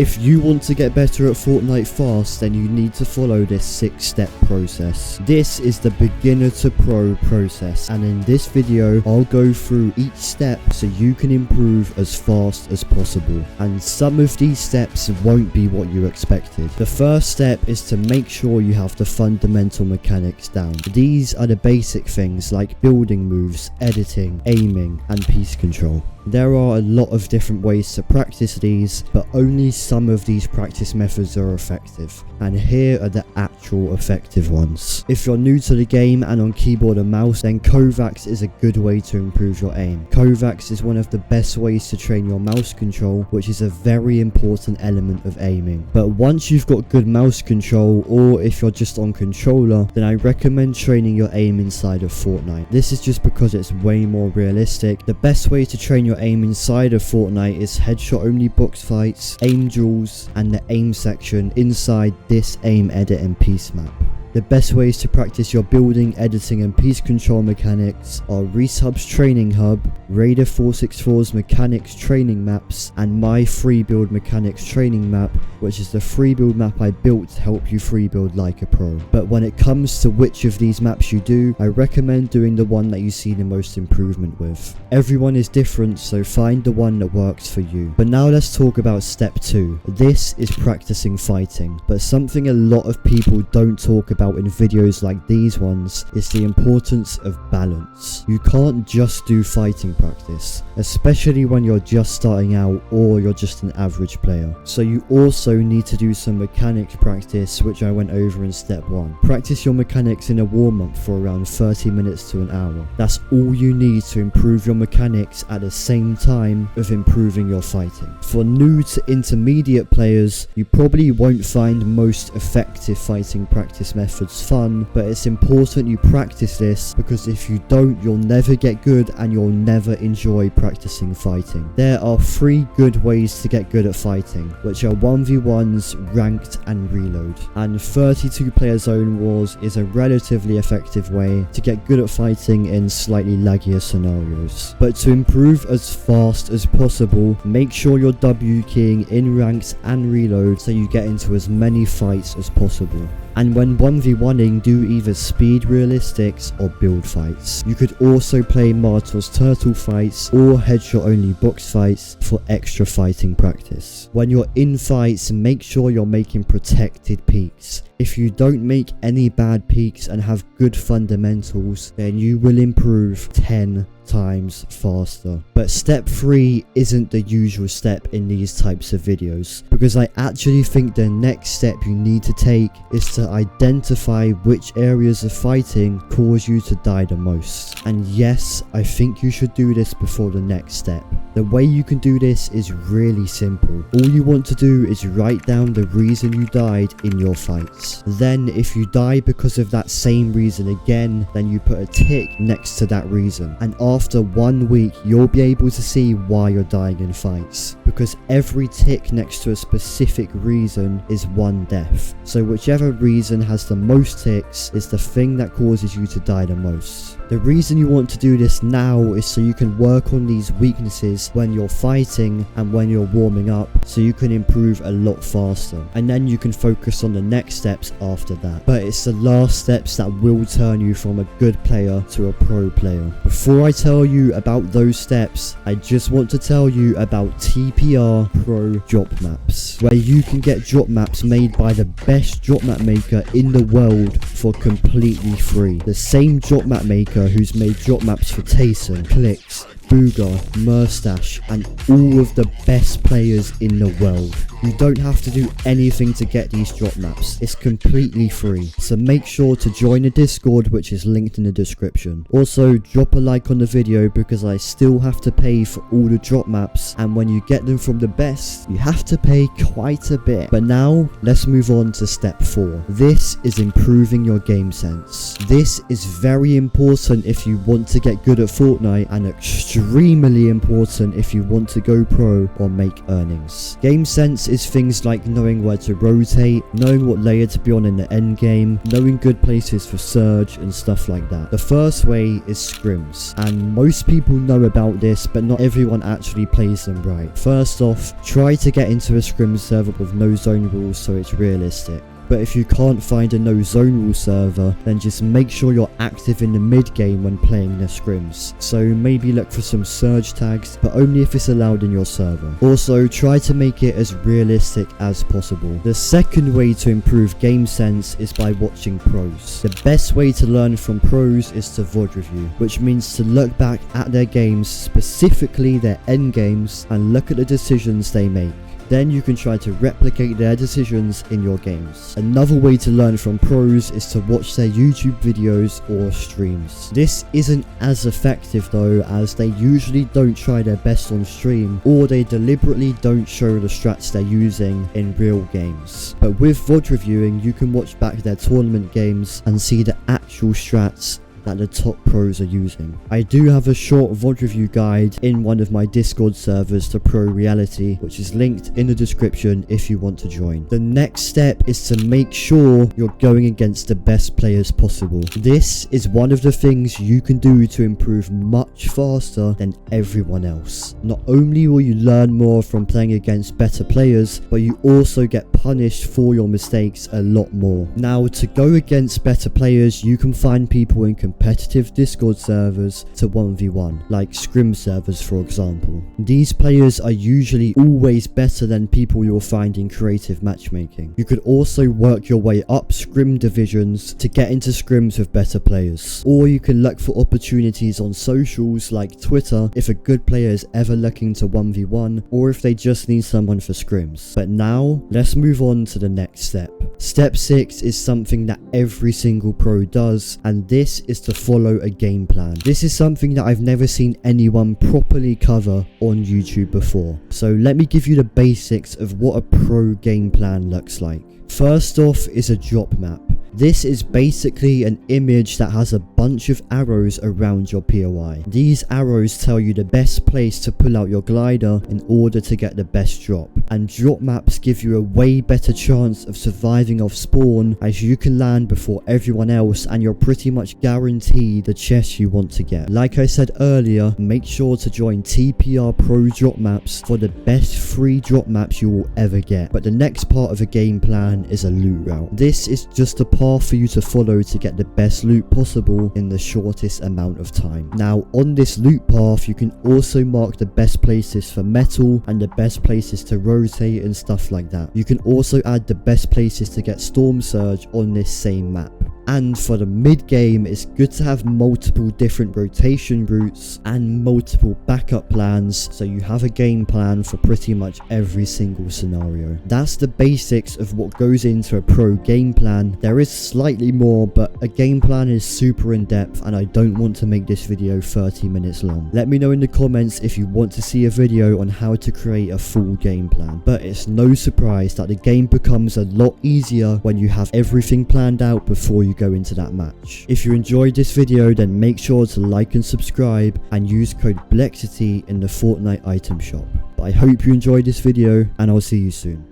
If you want to get better at Fortnite fast, then you need to follow this 6-step process. This is the beginner to pro process, and in this video I'll go through each step so you can improve as fast as possible. And some of these steps won't be what you expected. The first step is to make sure you have the fundamental mechanics down. These are the basic things like building moves, editing, aiming, and piece control. There are a lot of different ways to practice these, but only some of these practice methods are effective, and here are the actual effective ones. If you're new to the game and on keyboard and mouse, then Kovacs is a good way to improve your aim. Kovacs is one of the best ways to train your mouse control, which is a very important element of aiming. But once you've got good mouse control, or if you're just on controller, then I recommend training your aim inside of Fortnite. This is just because it's way more realistic. The best way to train your aim inside of Fortnite is headshot only box fights, aim duels, and the aim section inside this aim edit and piece map. The best ways to practice your building, editing, and piece control mechanics are Resub's Training Hub, Raider 464's Mechanics Training Maps, and my Freebuild Mechanics Training Map, which is the Freebuild map I built to help you freebuild like a pro. But when it comes to which of these maps you do, I recommend doing the one that you see the most improvement with. Everyone is different, so find the one that works for you. But now let's talk about step 2. This is practicing fighting, but something a lot of people don't talk about in videos like these ones is the importance of balance. You can't just do fighting practice, especially when you're just starting out or you're just an average player. So you also need to do some mechanics practice, which I went over in step 1. Practice your mechanics in a warm-up for around 30 minutes to an hour. That's all you need to improve your mechanics at the same time of improving your fighting. For new to intermediate players, you probably won't find most effective fighting practice methods fun, but it's important you practice this, because if you don't, you'll never get good and you'll never enjoy practicing fighting. There are 3 good ways to get good at fighting, which are 1v1s, ranked, and reload. And 32 Player Zonewars is a relatively effective way to get good at fighting in slightly laggier scenarios. But to improve as fast as possible, make sure you're W keying in ranks and reload so you get into as many fights as possible. And when 1v1ing, do either speed realistics or build fights. You could also play Martel's turtle fights or headshot only box fights for extra fighting practice. When you're in fights, make sure you're making protected peaks. If you don't make any bad peaks and have good fundamentals, then you will improve 10 times faster. But step 3 isn't the usual step in these types of videos, because I actually think the next step you need to take is to identify which areas of fighting cause you to die the most. And yes, I think you should do this before the next step. The way you can do this is really simple. All you want to do is write down the reason you died in your fights. Then if you die because of that same reason again, then you put a tick next to that reason. And after 1 week, you'll be able to see why you're dying in fights, because every tick next to a specific reason is 1 death. So whichever reason has the most ticks is the thing that causes you to die the most. The reason you want to do this now is so you can work on these weaknesses when you're fighting and when you're warming up, so you can improve a lot faster, and then you can focus on the next steps after that. But it's the last steps that will turn you from a good player to a pro player. Before I tell you about those steps, I just want to tell you about TPR Pro Dropmaps, where you can get drop maps made by the best drop map maker in the world for completely free. The same drop map maker who's made drop maps for Tayson, Clicks, Booger, Murstache, and all of the best players in the world. You don't have to do anything to get these drop maps. It's completely free. So make sure to join the Discord, which is linked in the description. Also, drop a like on the video, because I still have to pay for all the drop maps, and when you get them from the best, you have to pay quite a bit. But now, let's move on to step 4. This is improving your game sense. This is very important if you want to get good at Fortnite, and extremely important if you want to go pro or make earnings. Game sense is things like knowing where to rotate, knowing what layer to be on in the end game, knowing good places for surge and stuff like that. The first way is scrims, and most people know about this, but not everyone actually plays them right. First off, try to get into a scrim server with no zone rules so it's realistic. But if you can't find a no zone rule server, then just make sure you're active in the mid game when playing the scrims. So maybe look for some surge tags, but only if it's allowed in your server. Also, try to make it as realistic as possible. The second way to improve game sense is by watching pros. The best way to learn from pros is to VOD review, which means to look back at their games, specifically their end games, and look at the decisions they make. Then you can try to replicate their decisions in your games. Another way to learn from pros is to watch their YouTube videos or streams. This isn't as effective though, as they usually don't try their best on stream, or they deliberately don't show the strats they're using in real games. But with VOD reviewing, you can watch back their tournament games and see the actual strats that the top pros are using. I do have a short VOD review guide in one of my Discord servers to Pro Reality, which is linked in the description if you want to join. The next step is to make sure you're going against the best players possible. This is one of the things you can do to improve much faster than everyone else. Not only will you learn more from playing against better players, but you also get punished for your mistakes a lot more. Now, to go against better players, you can find people in competitive Discord servers to 1v1, like scrim servers for example. These players are usually always better than people you'll find in creative matchmaking. You could also work your way up scrim divisions to get into scrims with better players. Or you can look for opportunities on socials like Twitter if a good player is ever looking to 1v1, or if they just need someone for scrims. But now, let's move on to the next step. Step 6 is something that every single pro does, and this is to follow a game plan. This is something that I've never seen anyone properly cover on YouTube before. So let me give you the basics of what a pro game plan looks like. First off is a drop map. This is basically an image that has a bunch of arrows around your POI. These arrows tell you the best place to pull out your glider in order to get the best drop. And drop maps give you a way better chance of surviving off spawn, as you can land before everyone else and you're pretty much guaranteed the chest you want to get. Like I said earlier, make sure to join TPR Pro Dropmaps for the best free drop maps you will ever get. But the next part of a game plan is a loot route. This is just a path for you to follow to get the best loot possible in the shortest amount of time. Now, on this loot path, you can also mark the best places for metal and the best places to rotate and stuff like that. You can also add the best places to get storm surge on this same map. And for the mid game, it's good to have multiple different rotation routes and multiple backup plans, so you have a game plan for pretty much every single scenario. That's the basics of what goes into a pro game plan. There is slightly more, but a game plan is super in depth and I don't want to make this video 30 minutes long. Let me know in the comments if you want to see a video on how to create a full game plan. But it's no surprise that the game becomes a lot easier when you have everything planned out before you go into that match. If you enjoyed this video, then make sure to like and subscribe and use code Blexiti in the Fortnite item shop. But I hope you enjoyed this video and I'll see you soon.